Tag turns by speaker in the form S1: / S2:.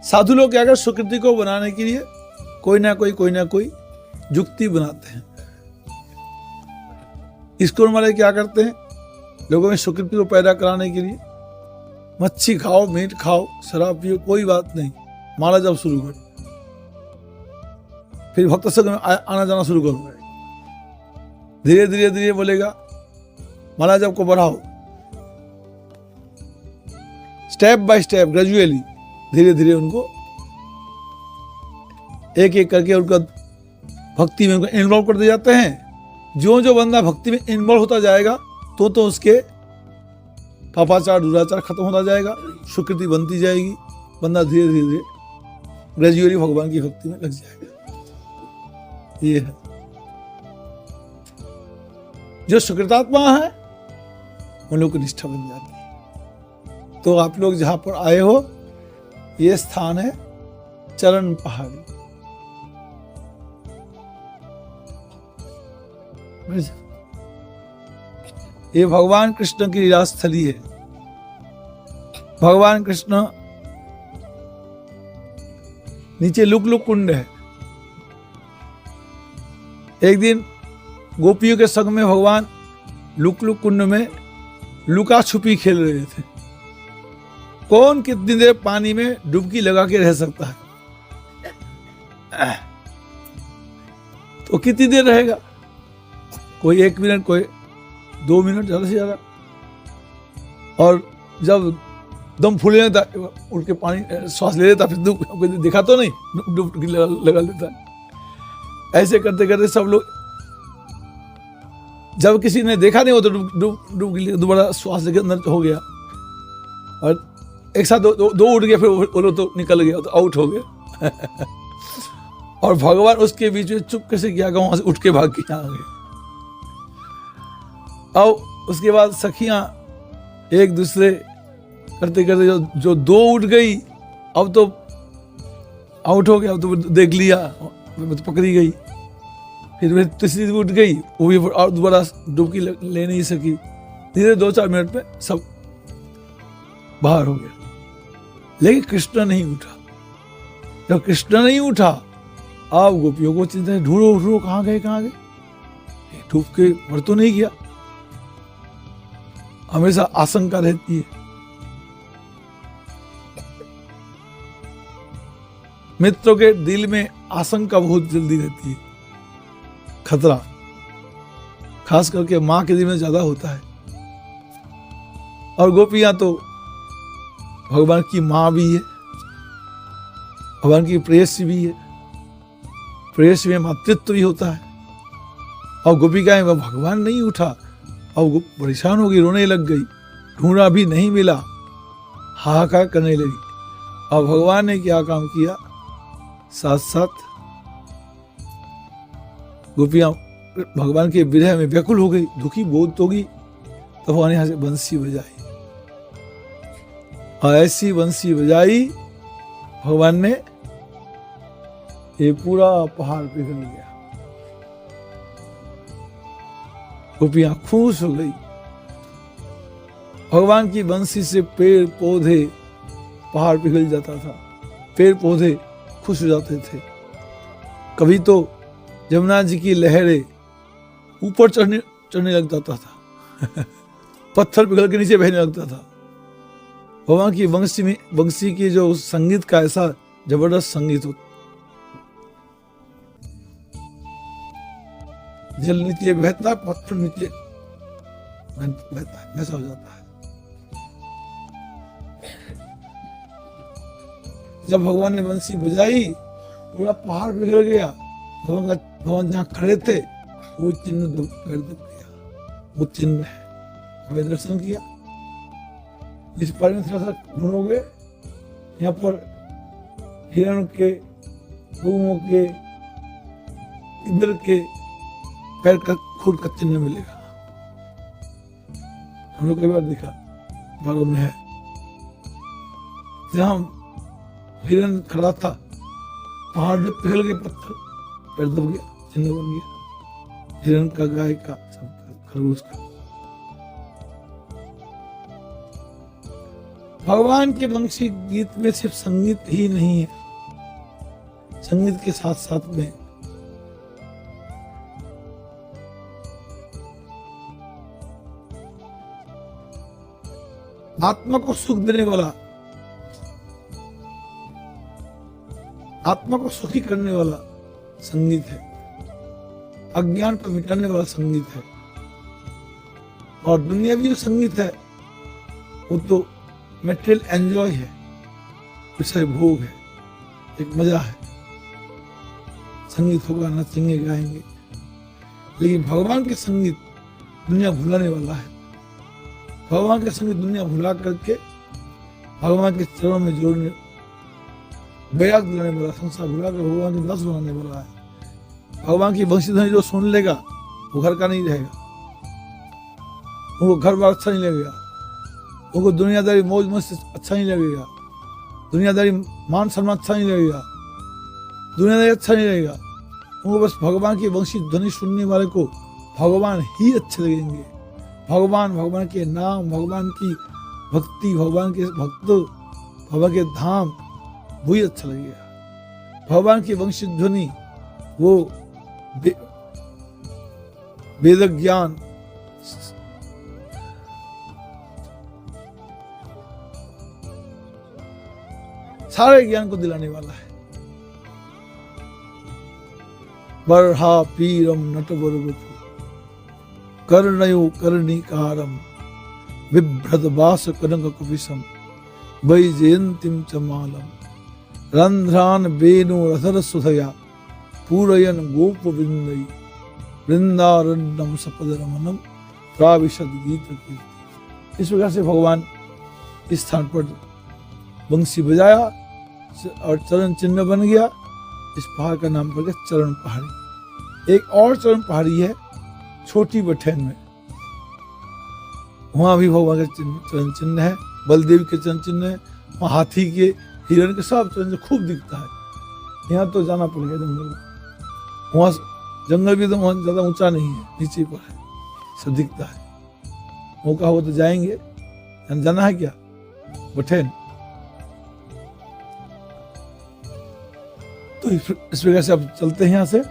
S1: साधु लोग क्या कर, सुकृति को बनाने के लिए कोई ना कोई जुक्ति बनाते हैं। इस्कॉन वाले क्या करते हैं, लोगों में सुकृति को पैदा कराने के लिए मच्छी खाओ, मीट खाओ, शराब पियो, कोई बात नहीं, माला जब शुरू करो, फिर भक्त संग में आना जाना शुरू करो, धीरे धीरे धीरे बोलेगा माला जप को बढ़ाओ, स्टेप बाय स्टेप, ग्रेजुअली, धीरे धीरे उनको एक एक करके उनका भक्ति में उनको इन्वॉल्व करते जाते हैं। जो जो बंदा भक्ति में इन्वॉल्व होता जाएगा तो उसके पापाचार दुराचार खत्म होता जाएगा, सुकृति बनती जाएगी, बंदा धीरे धीरे ग्रेजुअली भगवान की भक्ति में लग जाएगा। ये है जो सुकृतात्मा है उन लोग की निष्ठा बन जाती है। तो आप लोग जहां पर आए हो, ये स्थान है चरण पहाड़ी। ये भगवान कृष्ण की लीला स्थली है। भगवान कृष्ण नीचे लुक कुंड है। एक दिन गोपियों के संग में भगवान लुक कुंड में लुका छुपी खेल रहे थे। कौन कितनी देर पानी में डुबकी लगा के रह सकता है? तो कितनी देर रहेगा? कोई 1 मिनट, कोई 2 मिनट, ज्यादा से ज्यादा। और जब दम फूलने लगता, उठ के पानी श्वास ले लेता, फिर दिखा तो नहीं, डुबकी लगा लेता। ऐसे करते करते सब लोग, जब किसी ने देखा नहीं हो तो डुबकी दोबारा श्वास लेके अंदर हो गया, और एक साथ दो उठ गए, फिर वो लोग तो निकल गया, तो आउट हो गया। और भगवान उसके बीच में चुपके से क्या वहां से उठ के भाग के आ गए। अब उसके बाद सखियां एक दूसरे करते करते जो 2 उठ गई, अब तो आउट हो गया, अब तो देख लिया, तो पकड़ी गई। फिर तीसरी उठ गई, वो भी और दोबारा डुबकी ले नहीं सकी। धीरे 2-4 मिनट में सब बाहर हो गया। लेकिन कृष्ण नहीं उठा। जब कृष्ण नहीं उठा, अब गोपियों को चिंता है, ढूंढो कहाँ गए, डूब के मर तो नहीं गया। हमेशा आशंका रहती है। मित्रों के दिल में आशंका बहुत जल्दी रहती है, खतरा, खास करके मां के दिल में ज्यादा होता है। और गोपियां तो भगवान की मां भी है, भगवान की प्रेयसी भी है, प्रेयसी में मातृत्व भी होता है। और गोपिकाएं, वह भगवान नहीं उठा, अब परेशान हो गई, रोने लग गई, ढूंढा भी नहीं मिला, हाहाकार करने लगी। अब भगवान ने क्या काम किया, साथ साथ गोपियां भगवान के विरह में व्याकुल हो गई, दुखी बहुत होगी। तो भगवान यहां से बंसी बजाई, और ऐसी बंसी बजाई भगवान ने, ये पूरा पहाड़ पिघल गया। गोपियां खुश हो गई। भगवान की बंसी से पेड़ पौधे, पहाड़ पिघल जाता था, पेड़ पौधे खुश हो जाते थे। कभी तो यमुना जी की लहरें ऊपर चढ़ने लग जाता था। पत्थर पिघल के नीचे बहने लगता था। भगवान की बंसी की जो संगीत का ऐसा जबरदस्त संगीत होता, जल नीचे बहता, पत्थर नीचे बहता है, ऐसा हो जाता है। जब भगवान ने बंसी बजाई, पूरा पहाड़ पिघल गया। भगवान जहाँ खड़े थे वो चिन्ह दब गया, वो चिन्ह है, हमें दर्शन किया। इस पर में थोड़ा सा ढूंढोगे, यहाँ पर हिरण के, गऊओं के, इधर के पैर का खुद का चिन्ह मिलेगा। हम लोग कई बार देखा, बालों में है। जहाँ हिरण खड़ा था, पहाड़ में पिघल गए पत्थर, पैर दब गया, चिन्ह बन गया, हिरण का, गाय का, सबका, खरगोश का। भगवान के वंशी गीत में सिर्फ संगीत ही नहीं है, संगीत के साथ साथ में आत्मा को सुख देने वाला, आत्मा को सुखी करने वाला संगीत है, अज्ञान को मिटाने वाला संगीत है। और दुनियावी जो संगीत है वो तो मेटेरियल एंजॉय है, विषय भोग है, एक मजा है, संगीत होगा, नचेंगे गाएंगे। लेकिन भगवान के संगीत दुनिया भुलाने वाला है। भगवान का संगीत दुनिया भुला करके भगवान के चरणों में जोड़ने, बैराग दिलाने वाला, संसार भुला कर भगवान के दास बनाने वाला है। भगवान की बंशी ध्वनि जो सुन लेगा वो घर का नहीं रहेगा, उनको घर बार अच्छा नहीं लगेगा, उनको दुनियादारी मौज मस्ती अच्छा नहीं लगेगा, दुनियादारी मान सम्मान अच्छा नहीं लगेगा, दुनियादारी अच्छा नहीं लगेगा। उनको बस भगवान की वंशी ध्वनि सुनने वाले को भगवान ही अच्छे लगेंगे। भगवान, भगवान के नाम, भगवान की भक्ति, भगवान के भक्त, भगवान के धाम, वही अच्छा लगेगा। भगवान की वंशी ध्वनि वो वेद ज्ञान, सारे ज्ञान को दिलाने वाला है। बरहा पीरम नटवर वपु कर्णयो कर्णिकारम बिभ्रत वास कनक कुपिसम वैजयंतीम चमालम रंध्रान वेणु रसर सुधया पूरयन गोप विंदई वृंदारण्यम सपद रमनम प्राविशद गीत कीर्ति। इस प्रकार से भगवान इस स्थान पर बंसी बजाया और चरण चिन्ह बन गया। इस पहाड़ का नाम पड़ गया चरण पहाड़ी। एक और चरण पहाड़ी है छोटी बठैन में, वहां भी भगवान का चरण चिन्ह है, बलदेव के चरण चिन्ह है, वहां हाथी के, हिरण के सब चरण खूब दिखता है। यहाँ तो जाना पड़ेगा जंगल में, वहां जंगल भी तो वहां ज्यादा ऊंचा नहीं है, नीचे पर है, सब दिखता है। मौका हो तो जाएंगे। जाना है क्या बठैन? तो इस प्रकार से अब चलते हैं यहाँ से।